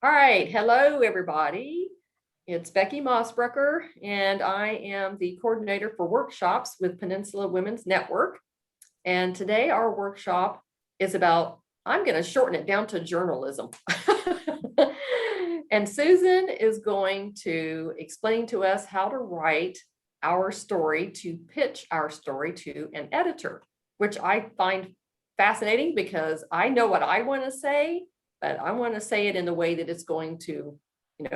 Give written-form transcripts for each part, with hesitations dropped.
All right, hello everybody. It's Becky Mossbrucker, and I am the coordinator for workshops with Peninsula Women's Network. And today our workshop is about, I'm going to shorten it down to journalism. And Susan is going to explain to us how to write our story, to pitch our story to an editor, which I find fascinating because I know what I want to say, but I want to say it in a way that it's going to,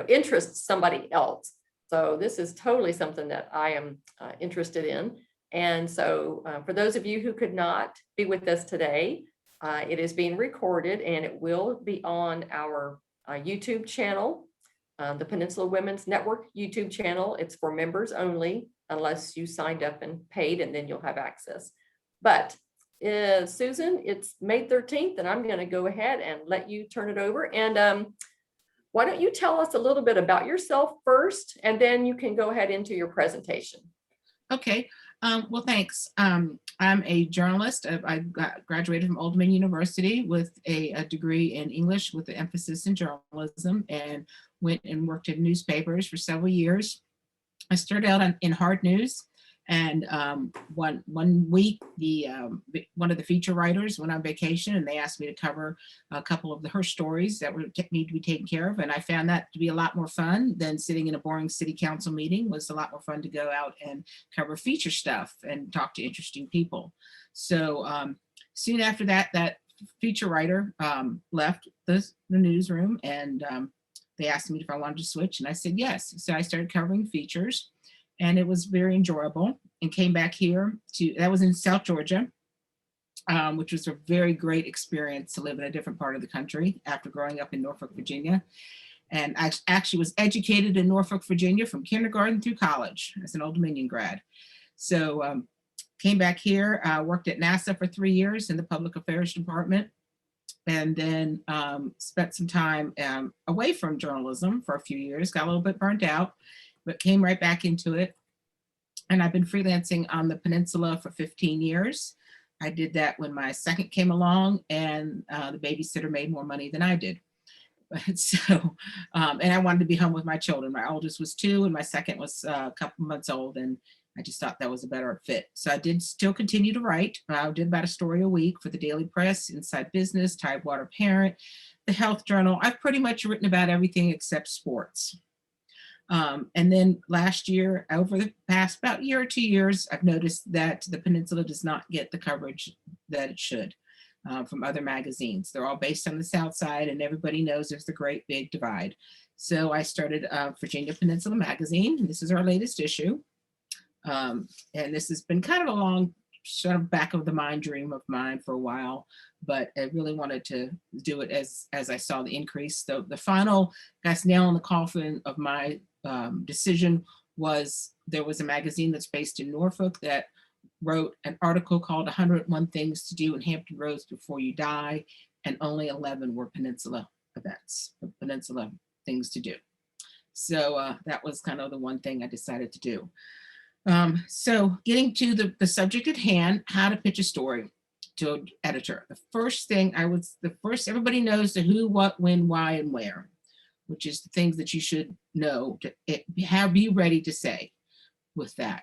interest somebody else. So this is totally something that I am interested in. And so for those of you who could not be with us today, it is being recorded and it will be on our YouTube channel, the Peninsula Women's Network YouTube channel. It's for members only, unless you signed up and paid, and then you'll have access. But Susan, it's May 13th, and I'm going to go ahead and let you turn it over. And why don't you tell us a little bit about yourself first, and then you can go ahead into your presentation. Okay. Well, thanks. I'm a journalist. I graduated from Old Dominion University with a degree in English with an emphasis in journalism, and went and worked in newspapers for several years. I started out in hard news, and one week, one of the feature writers went on vacation, and they asked me to cover a couple of her stories that need to be taken care of. And I found that to be a lot more fun than sitting in a boring city council meeting. It was a lot more fun to go out and cover feature stuff and talk to interesting people. So soon after that, that feature writer left the newsroom, and they asked me if I wanted to switch, and I said yes. So I started covering features, and it was very enjoyable, and came back here that was in South Georgia, which was a very great experience to live in a different part of the country after growing up in Norfolk, Virginia. And I actually was educated in Norfolk, Virginia from kindergarten through college as an Old Dominion grad. So came back here, worked at NASA for 3 years in the public affairs department, and then spent some time away from journalism for a few years, got a little bit burnt out, but came right back into it. And I've been freelancing on the peninsula for 15 years. I did that when my second came along, and the babysitter made more money than I did. So, and I wanted to be home with my children. My oldest was 2 and my second was a couple months old, and I just thought that was a better fit. So I did still continue to write. I did about a story a week for the Daily Press, Inside Business, Tidewater Parent, the Health Journal. I've pretty much written about everything except sports. And then last year, over the past about year or 2 years, I've noticed that the Peninsula does not get the coverage that it should from other magazines. They're all based on the South Side, and everybody knows there's the great big divide. So I started Virginia Peninsula Magazine, and this is our latest issue. And this has been kind of a long sort of back of the mind dream of mine for a while, but I really wanted to do it as I saw the increase. The final nail in the coffin of my decision was there was a magazine that's based in Norfolk that wrote an article called 101 Things to Do in Hampton Roads Before You Die, and only 11 were Peninsula events, Peninsula things to do. So that was kind of the one thing I decided to do. So getting to the subject at hand, how to pitch a story to an editor. The first thing everybody knows the who, what, when, why, and where, which is the things that you should know to be ready to say with that.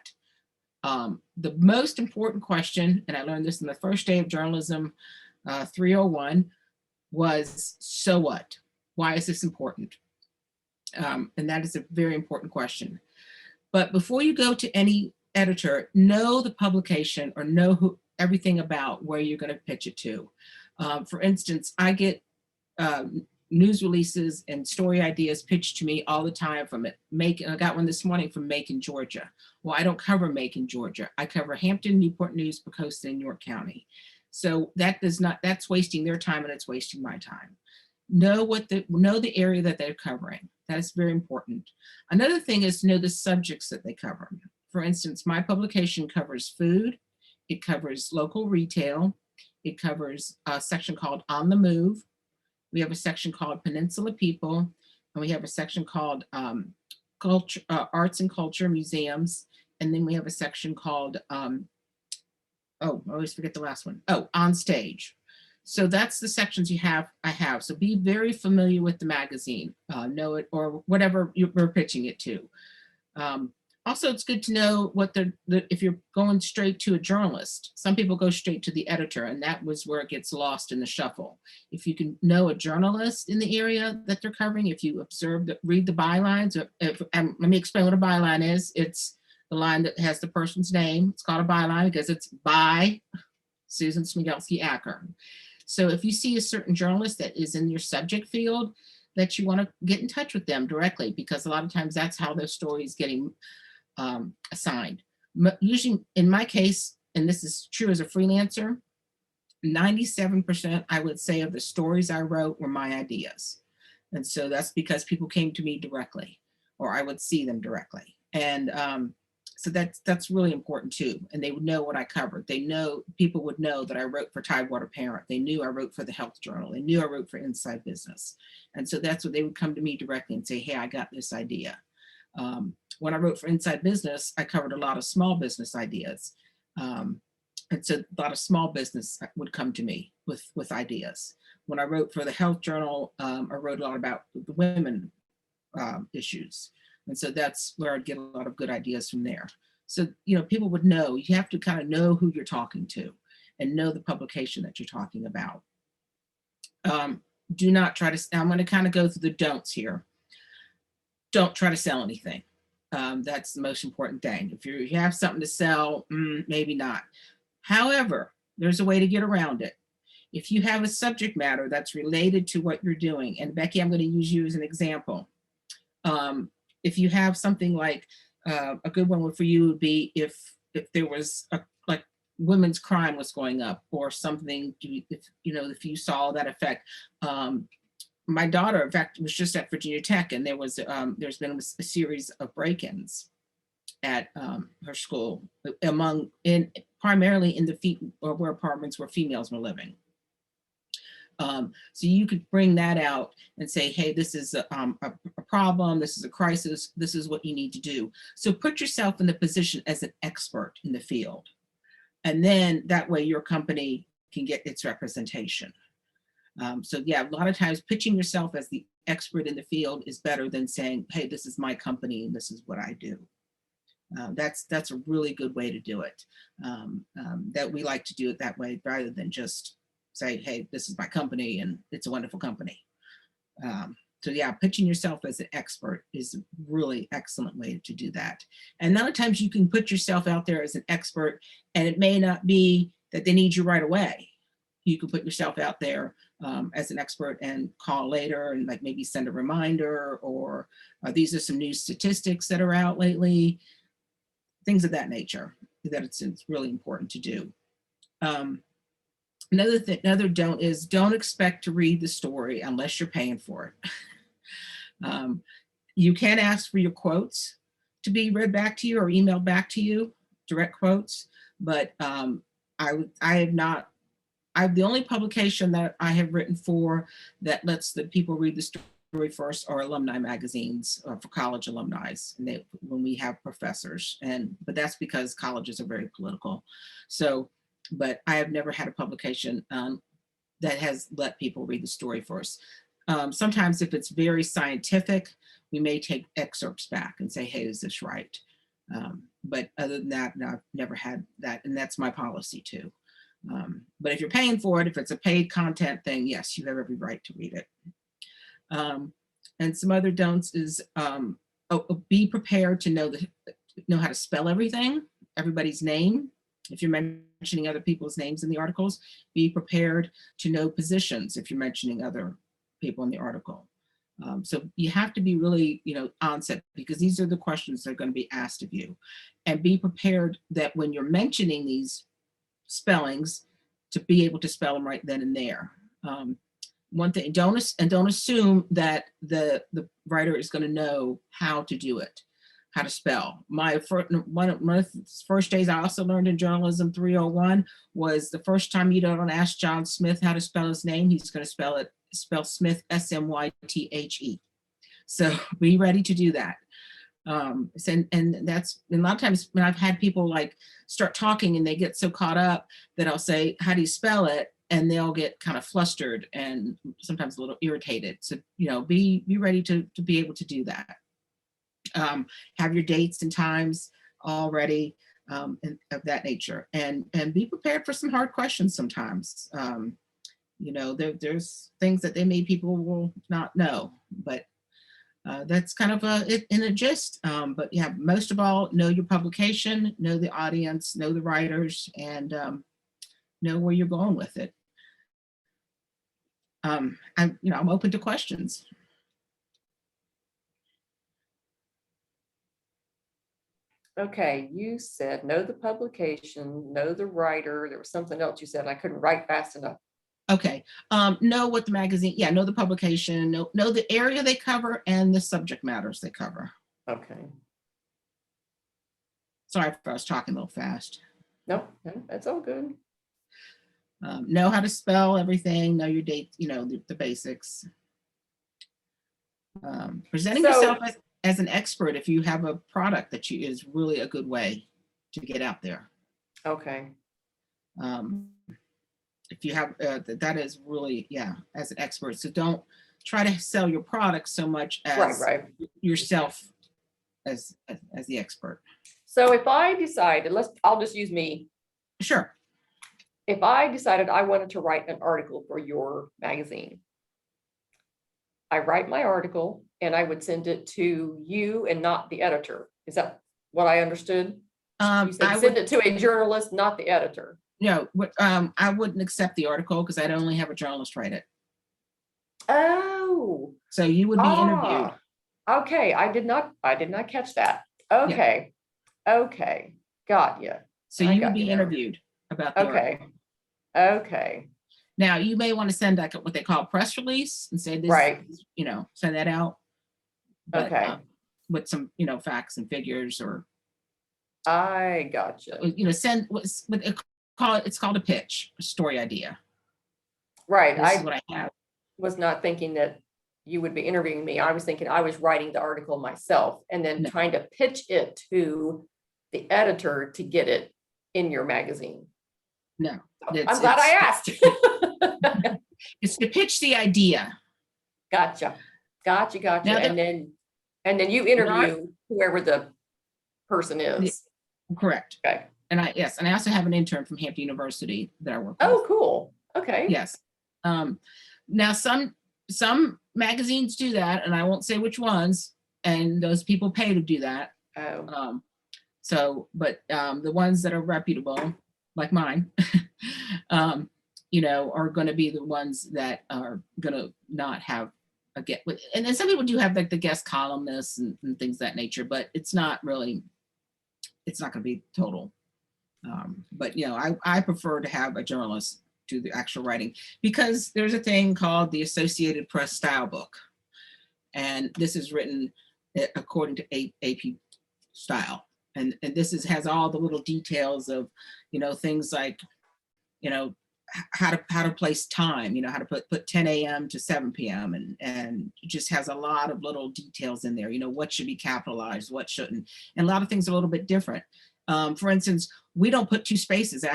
The most important question, and I learned this in the first day of journalism 301, was so what? Why is this important? And that is a very important question. But before you go to any editor, know the publication or know everything about where you're going to pitch it to. For instance, I get news releases and story ideas pitched to me all the time from Macon. I got one this morning from Macon, Georgia. Well, I don't cover Macon, Georgia. I cover Hampton, Newport News, Pocosta, and York County. So that's wasting their time, and it's wasting my time. Know the area that they're covering. That is very important. Another thing is to know the subjects that they cover. For instance, my publication covers food, it covers local retail, it covers a section called On the Move. We have a section called Peninsula People, and we have a section called culture, Arts and Culture Museums, and then we have a section called, I always forget the last one. Oh, On Stage. So that's the sections I have. So be very familiar with the magazine, know it, or whatever we're pitching it to. Also, it's good to know what if you're going straight to a journalist. Some people go straight to the editor, and that was where it gets lost in the shuffle. If you can know a journalist in the area that they're covering, if you read the bylines, let me explain what a byline is. It's the line that has the person's name. It's called a byline because it's by Susan Smigelski Acker. So if you see a certain journalist that is in your subject field, that you want to get in touch with them directly, because a lot of times that's how their story is getting assigned. Usually in my case, and this is true as a freelancer, 97% I would say of the stories I wrote were my ideas. And so that's because people came to me directly, or I would see them directly. And so that's really important too. And they would know what I covered. People would know that I wrote for Tidewater Parent. They knew I wrote for the Health Journal. They knew I wrote for Inside Business. And so that's what they would come to me directly and say, hey, I got this idea. When I wrote for Inside Business, I covered a lot of small business ideas. And so a lot of small business would come to me with ideas. When I wrote for the Health Journal, I wrote a lot about the women issues. And so that's where I'd get a lot of good ideas from there. So, people would know. You have to kind of know who you're talking to and know the publication that you're talking about. Do not try to, I'm going to kind of go through the don'ts here. Don't try to sell anything. That's the most important thing. If you have something to sell, maybe not. However, there's a way to get around it. If you have a subject matter that's related to what you're doing, and Becky, I'm going to use you as an example. If you have something like a good one for you would be if there was like women's crime was going up or something, if you saw that effect. My daughter, in fact, was just at Virginia Tech, and there's been a series of break-ins at her school, primarily in where apartments where females were living. So you could bring that out and say, hey, this is a problem, this is a crisis, this is what you need to do. So put yourself in the position as an expert in the field. And then that way your company can get its representation. So yeah, a lot of times pitching yourself as the expert in the field is better than saying, hey, this is my company and this is what I do. That's a really good way to do it. That we like to do it that way rather than just say, hey, this is my company and it's a wonderful company. So yeah, pitching yourself as an expert is a really excellent way to do that. And a lot of times you can put yourself out there as an expert and it may not be that they need you right away. You can put yourself out there as an expert and call later and like maybe send a reminder or these are some new statistics that are out lately, things of that nature that it's really important to do. Another don't is don't expect to read the story unless you're paying for it. You can ask for your quotes to be read back to you or emailed back to you, direct quotes, but the only publication that I have written for that lets the people read the story first are alumni magazines for college alumni, and when we have professors, but that's because colleges are very political. So, but I have never had a publication that has let people read the story first. Sometimes if it's very scientific, we may take excerpts back and say, hey, is this right? But other than that, no, I've never had that, and that's my policy too. But if you're paying for it, if it's a paid content thing, yes, you have every right to read it. And some other don'ts is be prepared to know how to spell everybody's name. If you're mentioning other people's names in the articles, be prepared to know positions if you're mentioning other people in the article. So you have to be really, on set, because these are the questions that are going to be asked of you. And be prepared that when you're mentioning these spellings, to be able to spell them right then and there. One thing, don't assume that the writer is going to know how to do it, how to spell. One of the first days I also learned in Journalism 301 was the first time you don't ask John Smith how to spell his name, he's going to spell Smith, S-M-Y-T-H-E. So be ready to do that. And that's, and a lot of times when I've had people like start talking and they get so caught up that I'll say, how do you spell it? And they'll get kind of flustered and sometimes a little irritated. So, be ready to be able to do that. Have your dates and times all ready, and of that nature, and be prepared for some hard questions sometimes. There's things that people will not know, but that's kind of it in a gist. But yeah, most of all, know your publication, know the audience, know the writers, and know where you're going with it. I'm open to questions. Okay, you said know the publication, know the writer. There was something else you said. I couldn't write fast enough. Okay. Know what the magazine, know the publication, know the area they cover and the subject matters they cover. Okay. Sorry if I was talking a little fast. No, that's all good. Know how to spell everything, know your date, the basics. Presenting yourself as an expert if you have a product that is really a good way to get out there. Okay. If you have, that is really, as an expert. So don't try to sell your product so much as right. yourself as the expert. So if I decided, I'll just use me. Sure. If I decided I wanted to write an article for your magazine, I write my article and I would send it to you and not the editor. Is that what I understood? You said send it to a journalist, not the editor. No, I wouldn't accept the article because I'd only have a journalist write it. Oh. So you would be interviewed. Okay, I did not catch that. Okay. Yeah. Okay. Got you. So you would be interviewed about the article. Okay. Now you may want to send like what they call a press release and say this, send that out. But, okay. With some, facts and figures, or I gotcha. Send what's it's called a pitch, a story idea. Right. This is what I have. Was not thinking that you would be interviewing me. I was thinking I was writing the article myself and then trying to pitch it to the editor to get it in your magazine. No. I'm glad I asked. It's to pitch the idea. Gotcha. Now and then you interview whoever the person is. Correct. Okay. And I also have an intern from Hampton University that I work with. Oh, cool. Okay. Yes. Now some magazines do that, and I won't say which ones, and those people pay to do that. Oh. But the ones that are reputable, like mine, are going to be the ones that are going to not have a get. And then some people do have like the guest columnists and things of that nature, but it's not going to be total. But I prefer to have a journalist do the actual writing, because there's a thing called the Associated Press Style Book, and this is written according to AP style, and this has all the little details of things like how to place time, how to put 10 a.m. to 7 p.m. and it just has a lot of little details in there, what should be capitalized, what shouldn't, and a lot of things are a little bit different. For instance, we don't put two spaces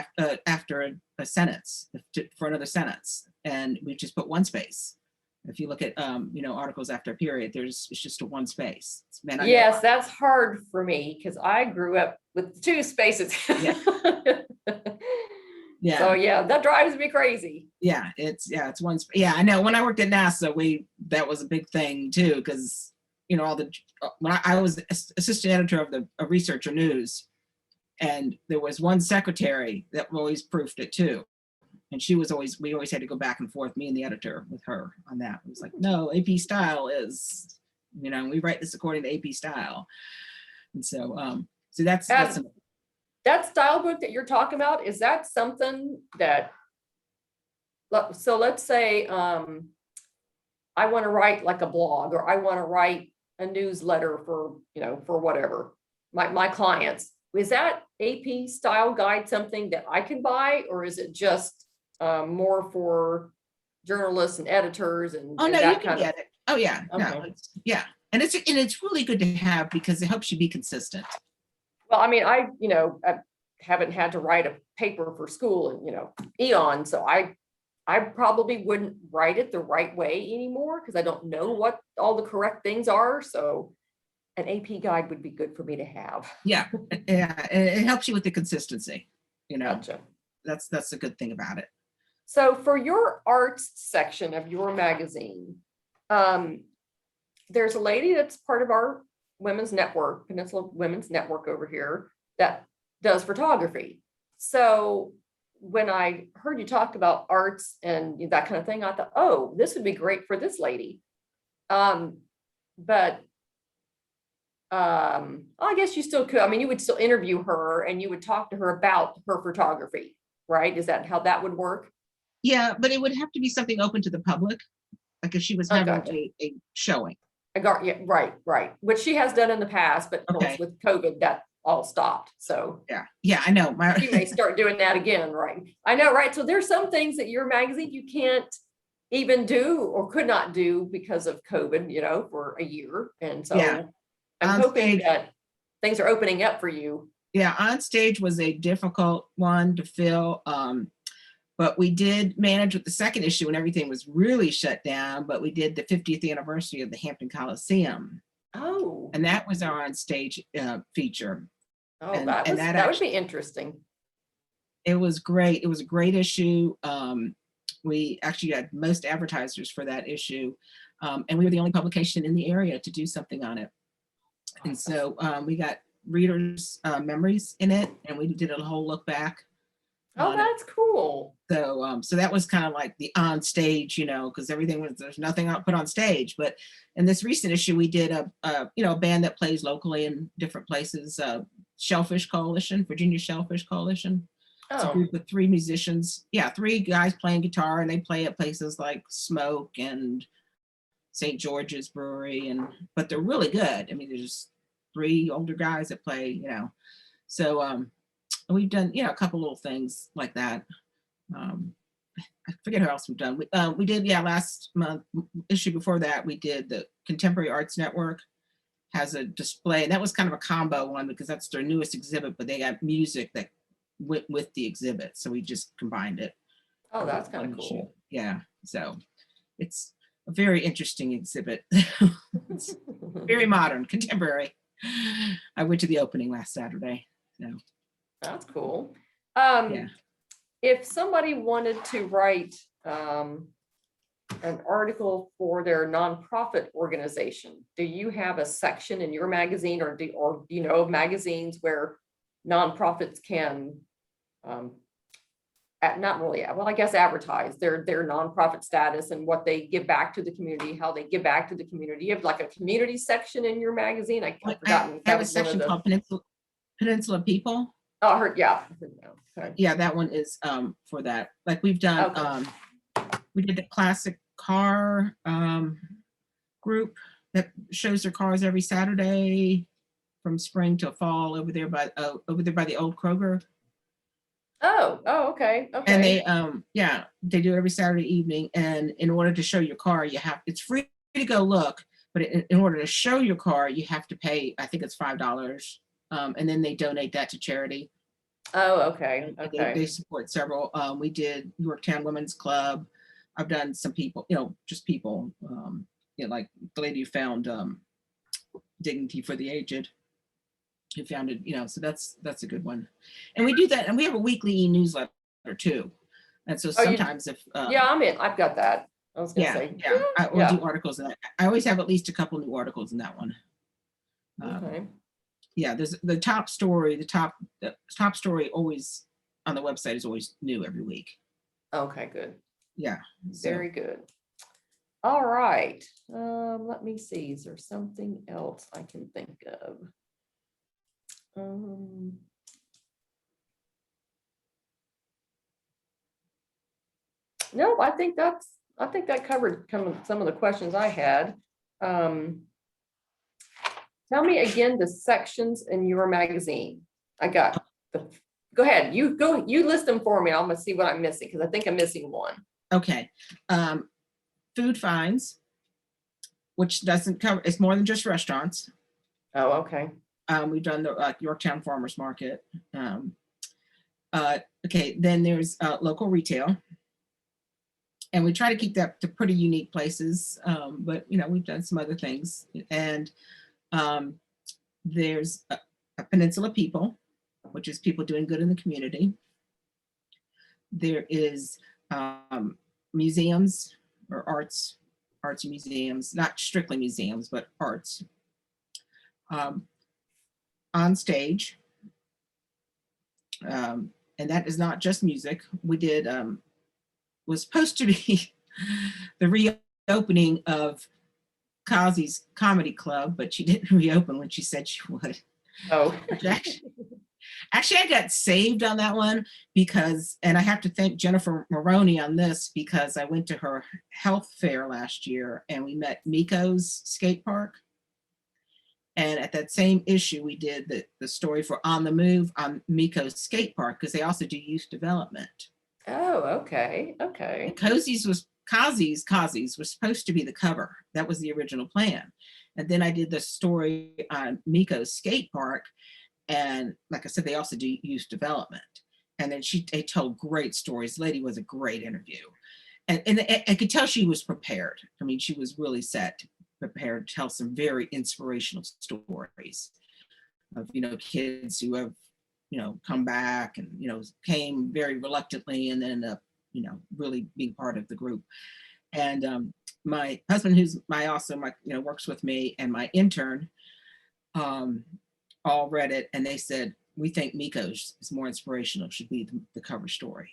after a sentence for another sentence, and we just put one space. If you look at articles after a period, it's just a one space. Yes, that's hard for me because I grew up with two spaces. Yeah. So that drives me crazy. Yeah, it's one. Yeah, I know. When I worked at NASA, that was a big thing too, because when I was assistant editor of Researcher News, and there was one secretary that always proofed it too, and we always had to go back and forth, me and the editor, with her on that. It was like, no, AP style is, we write this according to AP style, and so that's that style book that you're talking about, is that something that, so let's say I want to write like a blog, or I want to write a newsletter for whatever my clients. Is that AP style guide something that I can buy, or is it just more for journalists and editors and you can get it. Oh yeah. Okay. No, And it's really good to have because it helps you be consistent. Well, I mean, I haven't had to write a paper for school in, eon, so I probably wouldn't write it the right way anymore because I don't know what all the correct things are. So an AP guide would be good for me to have. Yeah, yeah, it helps you with the consistency. Gotcha. That's a good thing about it. So for your arts section of your magazine, there's a lady that's part of our women's network, Peninsula Women's Network over here, that does photography. So when I heard you talk about arts and that kind of thing, I thought, oh, this would be great for this lady. But I guess you still could. I mean, you would still interview her and you would talk to her about her photography, right? Is that how that would work? Yeah, but it would have to be something open to the public, like if she was Oh, having gotcha. a showing. I got, yeah, right. Which she has done in the past, but of course Okay. with COVID, that all stopped. So Yeah, I know. you may start doing that again, right? I know, right? So there's some things that your magazine you can't even do or could not do because of COVID, for a year. And so Yeah. I'm On hoping stage. that things are opening up for you. Yeah, on stage was a difficult one to fill. But we did manage with the second issue when everything was really shut down, but we did the 50th anniversary of the Hampton Coliseum. Oh, And that was our on stage feature. And that would actually, be interesting. it was great. It was a great issue. We actually had most advertisers for that issue. And we were the only publication in the area to do something on it. And so we got readers' memories in it, and we did a whole look back. Oh, that's cool. So that was kind of like the on stage, because there's nothing put on stage. But in this recent issue, we did a band that plays locally in different places, Shellfish Coalition, Virginia Shellfish Coalition. It's a group of 3 musicians. Yeah, 3 guys playing guitar, and they play at places like Smoke and St. George's Brewery, but they're really good. I mean, there's 3 older guys that play, So we've done, a couple little things like that. I forget who else we've done. We did, last month, issue before that, we did the Contemporary Arts Network has a display, and that was kind of a combo one because that's their newest exhibit, but they got music that went with the exhibit. So we just combined it. Oh, that's kind of cool. Yeah. So it's a very interesting exhibit. It's very modern, contemporary. I went to the opening last Saturday. So that's cool. Yeah. If somebody wanted to write an article for their nonprofit organization, do you have a section in your magazine, or do you know of magazines where nonprofits can not really, well, I guess advertise their nonprofit status and what they give back to the community, how they give back to the community? You have like a community section in your magazine? I've forgotten. I have a section called Peninsula People. Oh, I heard, yeah. Okay. Yeah, that one is for that. Like we've done, we did the classic car group that shows their cars every Saturday from spring till fall over there by the old Kroger. Oh, okay. And they they do it every Saturday evening. And in order to show your car, it's free to go look, but in order to show your car, you have to pay, I think it's $5. And then they donate that to charity. Oh, okay. They support several. We did Yorktown Women's Club. I've done some people, just people, like the lady who found Dignity for the Aged, who founded, so that's a good one. And we do that, and we have a weekly e-newsletter too. And so sometimes I've got that. I was gonna say. We'll do articles in that. I always have at least a couple new articles in that one. Okay. Yeah, there's the top story. The top story always on the website is always new every week. Okay, good. Yeah. Very good. All right. Let me see. Is there something else I can think of? No, I think that covered some of the questions I had. Tell me again the sections in your magazine. Go ahead. You list them for me. I'm gonna see what I'm missing because I think I'm missing one. Okay. Food finds. which doesn't cover, it's more than just restaurants. Oh, okay. We've done the Yorktown Farmers Market. Okay, then there's local retail. And we try to keep that to pretty unique places, but we've done some other things. And there's a Peninsula People, which is people doing good in the community. There is museums or arts museums, not strictly museums, but arts. On stage, and that is not just music. We did was supposed to be the reopening of Kazi's Comedy Club, but she didn't reopen when she said she would. Oh. Actually, I got saved on that one because, and I have to thank Jennifer Maroney on this, because I went to her health fair last year and we met Miko's skate park. And at that same issue, we did the story for On the Move on Miko's skate park, because they also do youth development. Oh, okay. Okay. Kazi's was supposed to be the cover. That was the original plan. And then I did the story on Miko's skate park. And like I said, they also do youth development. And then they told great stories. The lady was a great interview. And I could tell she was prepared. I mean, she was really prepared to tell some very inspirational stories of, kids who have, come back and, came very reluctantly and then end up, really being part of the group. And my husband, who's works with me, and my intern, all read it, and they said, we think Miko's is more inspirational, should be the cover story.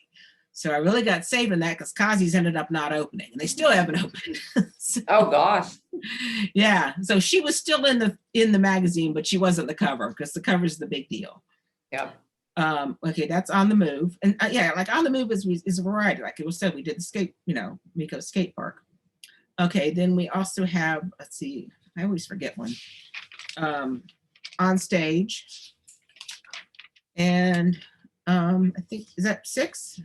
So I really got saved in that, because Kazi's ended up not opening, and they still haven't opened. So, oh gosh. Yeah, so she was still in the magazine, but she wasn't the cover, because the cover is the big deal. Yeah. Okay, that's On the Move. And like On the Move is a variety. Like it was said, we did the skate, Miko's skate park. Okay, then we also have, let's see, I always forget one. On Stage. And I think, is that 6?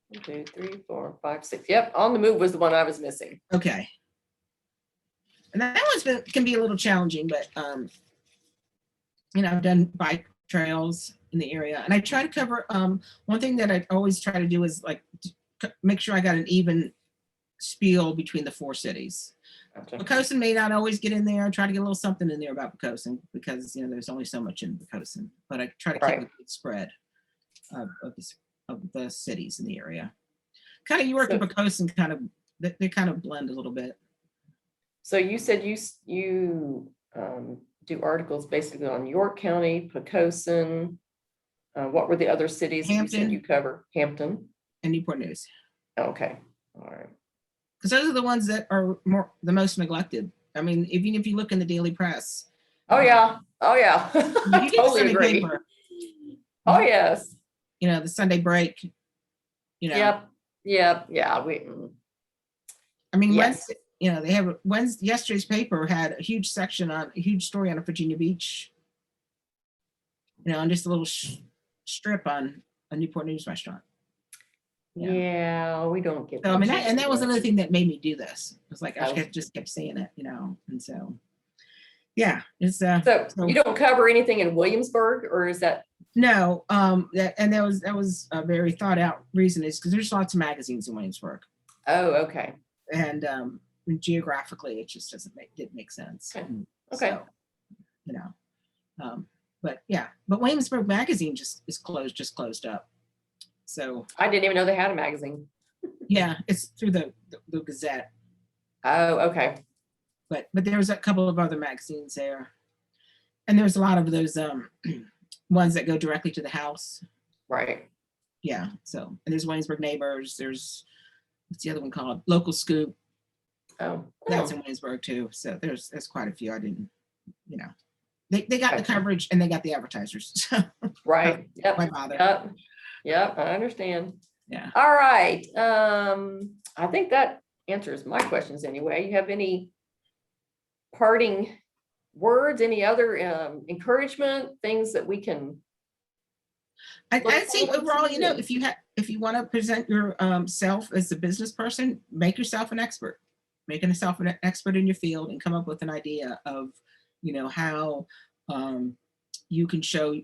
1, 2, 3, 4, 5, 6. Yep, On the Move was the one I was missing. Okay. And that one's can be a little challenging, but I've done bike trails in the area, and I try to cover. One thing that I always try to do is like make sure I got an even spiel between the 4 cities. Gotcha. Poquoson may not always get in there. I try to get a little something in there about Poquoson, because there's only so much in Poquoson, but I try to keep a good spread of the cities in the area. Kind of York and Poquoson they kind of blend a little bit. So you said you do articles basically on York County, Poquoson. What were the other cities you said you cover? Hampton and Newport News. Okay, all right. Because those are the ones that are the most neglected. I mean, even if you look in the daily press. Oh yeah, I totally agree. Paper, oh yes. The Sunday Break. Yep. Yeah. I mean, yes. They have yesterday's paper had a huge story on a Virginia Beach. And just a little strip on a Newport News restaurant. Yeah, we don't get. So I mean, that was another thing that made me do this. It was like I just kept saying it, and so yeah, it's so you don't cover anything in Williamsburg, or is that? No, that was a very thought out reason, is because there's lots of magazines in Williamsburg. Oh, okay. And geographically, it just didn't make sense. Okay. So, but Williamsburg Magazine just closed up. So I didn't even know they had a magazine. Yeah, it's through the Gazette. Oh, okay. But there's a couple of other magazines there, and there's a lot of those ones that go directly to the house. Right. Yeah. So, and there's Williamsburg Neighbors. There's, what's the other one called? Local Scoop. Oh. That's in Williamsburg too. So there's quite a few. I didn't, they got the coverage and they got the advertisers. So right. Yep. Why bother? Yep. I understand. Yeah. All right. I think that answers my questions anyway. You have any parting words, any other encouragement, things that we can? I'd say overall, if you want to present your self as a business person, make yourself an expert. making yourself an expert in your field and come up with an idea of, how you can show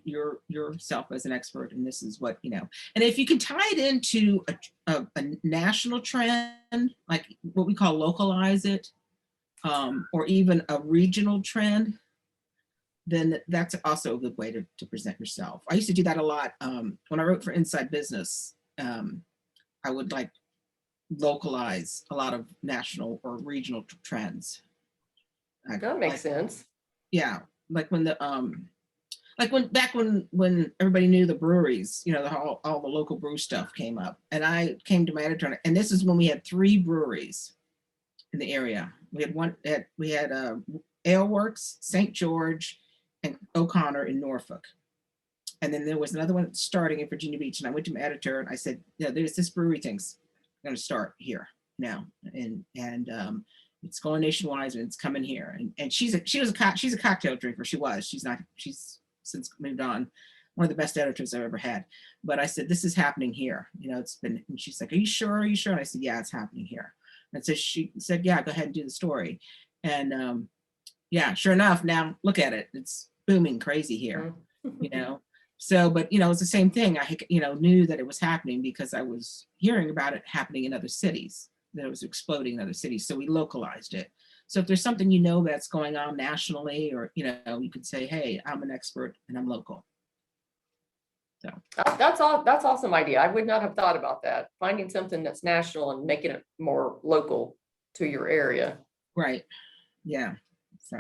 yourself as an expert, and this is what, and if you can tie it into a national trend, like what we call localize it, or even a regional trend, then that's also a good way to present yourself. I used to do that a lot. When I wrote for Inside Business, I would like localize a lot of national or regional trends. That makes sense. Yeah, like when back when everybody knew the breweries, all the local brew stuff came up, and I came to my editor, and this is when we had 3 breweries in the area. We had Ale Works, St. George, and O'Connor in Norfolk. And then there was another one starting in Virginia Beach. And I went to my editor and I said, there's this brewery thing's going to start here now. And it's going nationwide and it's coming here. And she's a cocktail drinker. She's since moved on. One of the best editors I've ever had. But I said, this is happening here. It's been, and she's like, are you sure? Are you sure? And I said, yeah, it's happening here. And so she said, yeah, go ahead and do the story. And yeah, sure enough, now look at it. It's booming crazy here, So, but, it's the same thing. I, knew that it was happening because I was hearing about it happening in other cities, that it was exploding in other cities. So we localized it. So if there's something, that's going on nationally, or, you could say, hey, I'm an expert and I'm local. So that's awesome idea. I would not have thought about that. Finding something that's national and making it more local to your area. Right. Yeah. So,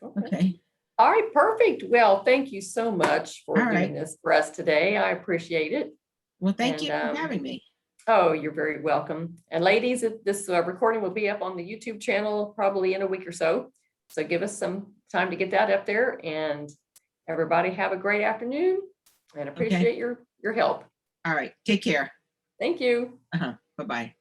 Okay. okay. All right, perfect. Well, thank you so much for All right. doing this for us today. I appreciate it. Well, thank you And, for having me. Oh, you're very welcome. And ladies, this recording will be up on the YouTube channel probably in a week or so. So give us some time to get that up there, and everybody have a great afternoon and appreciate your help. All right. Take care. Thank you. Bye-bye.